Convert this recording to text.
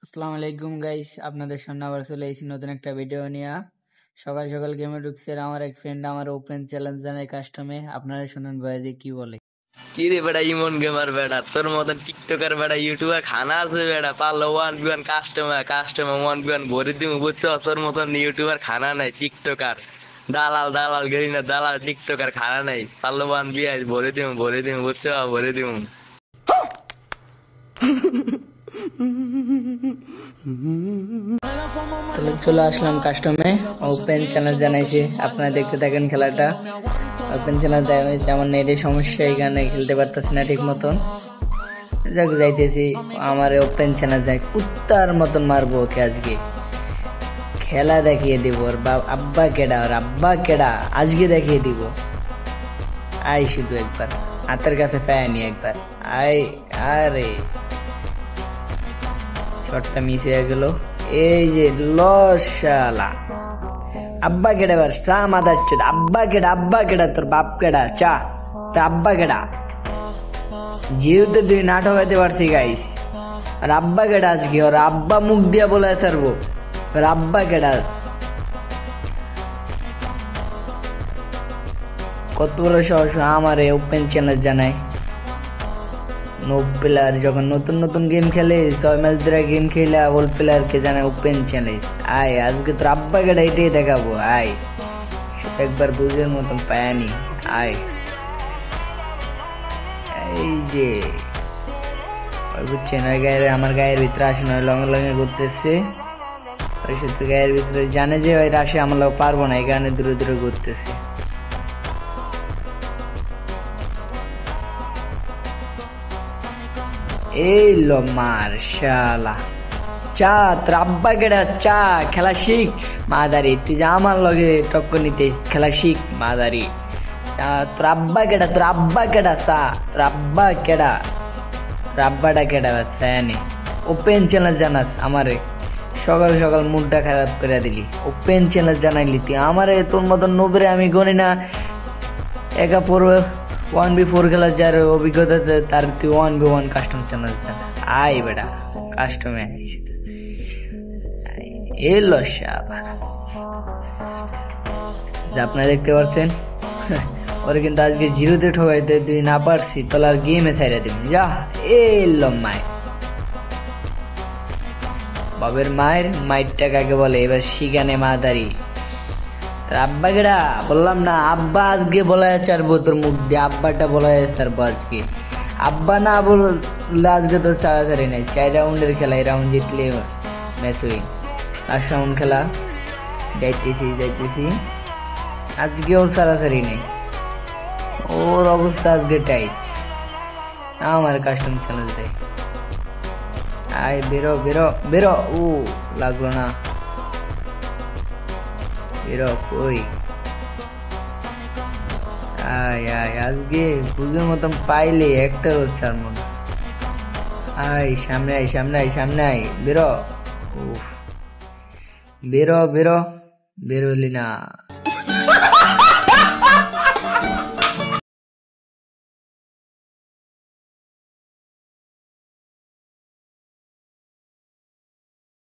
আসসালামু আলাইকুম গাইস, আপনাদের সামনে আবার চলে এসেছি নতুন একটা ভিডিও নিয়ে। সকাল সকাল গেমে ঢুকছে আমার এক ফ্রেন্ড আমার ওপেন চ্যালেঞ্জ জানায় কাস্টমে। আপনারা শুনুন ভাই যে কি বলে। কি রে বেটা ইমন গেমার বেটা তোর মতন টিকটকার বেটা ইউটিউবার খানা আছে বেটা পারলো 1v1 কাস্টমার 1v1 ভরে দিমু বুঝছো তোর মতন ইউটিউবার খানা নাই টিকটকার দালাল গেরি না দালাল টিকটকার খানা নাই পারলো 1v1 ভরে দিমু বুঝছো ভরে দিমু তাহলে চলে আসলাম কাস্টমে, ওপেন চ্যালেঞ্জ জানাইছে। আপনারা দেখতে থাকেন খেলাটা। ওপেন চ্যালেঞ্জ জানাইছে, আমার নেটের সমস্যা, এখানে খেলতে পারতেছি না ঠিক মতন। যাক যাইতেছি, আমার ওপেন চ্যালেঞ্জ যাই কুত্তার মতন মারবো ওকে আজকে। খেলা দেখিয়ে দিব ওর আব্বা কেডা আজকে দেখিয়ে দিব। আই শুধু একবার হাতের কাছে ফ্যানি একবার আই। আরে শটটা মিস হয়ে গেল। এই যে লসালা আব্বা কেডা বার চা মাদার চোদ। আব্বা কেডা তোর বাপ কেডা চা তোর আব্বা কেডা। যেহেতু তুই নাটক হইতে পারছি গাইস। আর আব্বা কেডা আজকে ওর আব্বা মুখ দিয়া বলে ছাড়বো ওর আব্বা কেডা। কত বড় সাহস আমার ওপেন চ্যালেঞ্জ জানাই। প্লেয়ার যখন নতুন গেম খেলে 6 ম্যাচ ধরে গেম খেলে ওল্ড প্লেয়ারকে জানায় ওপেন চ্যালেঞ্জ। আয় আজকে তোর আব্বা কেডা এটাই দেখাবো। আয় একবার বুঝের মতন পায়ানি। আয় এই যে বুঝছেন ওই গায়ের আমার গায়ের ভিতরে আসে না, লঙে ঘুরতেছে। ওই সাথে গায়ের ভিতরে জানে যে ওই রাশে আমরা পারবো না, এই কারণে দূরে ঘুরতেছে। এই লো মার শালা চা তোর আব্বা কেডা চা খেলা শিখ মাদারি। তুই যা আমার লগে টক্কর নিতে খেলা শিখ মাদারি। তোর আব্বা কেডা চা তোর আব্বা কেডা তোর আব্বাটা কেডা বাচ্চানি। ওপেন চ্যালেঞ্জ জানাস আমারে, সকাল সকাল মুডটা খারাপ করে দিলি। ওপেন চ্যালেঞ্জ জানাইলি তুই আমারে। তোর মতন নবরে আমি গনি না। একা পড়বে 1v4 খেলা যার অভিজ্ঞতা তার তুই 1v1 কাস্টম চ্যালেঞ্জ জানা। আই বেটা কাস্টমে এলো আবার। আপনারা দেখতে পাচ্ছেন ওরে কিন্তু আজকে জিরোতে ঠকাইতে তুই না পারছি তাহলে আর গেমে ছাইরা দিবি যা। এলো মায়ের বাবের মায়েরটা কাকে বলে এবার শিখানে মাদারি। তোর আব্বা কেডা বললাম না, আব্বা আজকে বলা ছাড়বো তোর মুখ দিয়ে। আব্বাটা বলা ছাড়বো আজকে। আব্বা না বললে আজকে তোর ছাড়াছাড়ি নাই। 4 রাউন্ডের খেলা, এই রাউন্ড জিতলে ম্যাচ উইন। 8 রাউন্ড খেলা যাইতেছি আজকে ওর ছাড়াছাড়ি নেই। ওর অবস্থা আজকে টাইট। আমার কাস্টম চ্যালেঞ্জ দেয়। আয় বেরো ও লাগলো না। কই আয় আজকে বুঝের মতন পাইলে একটা রোজ ছাড়বো না। আয় সামনে আয় বেরো বেরোলি না।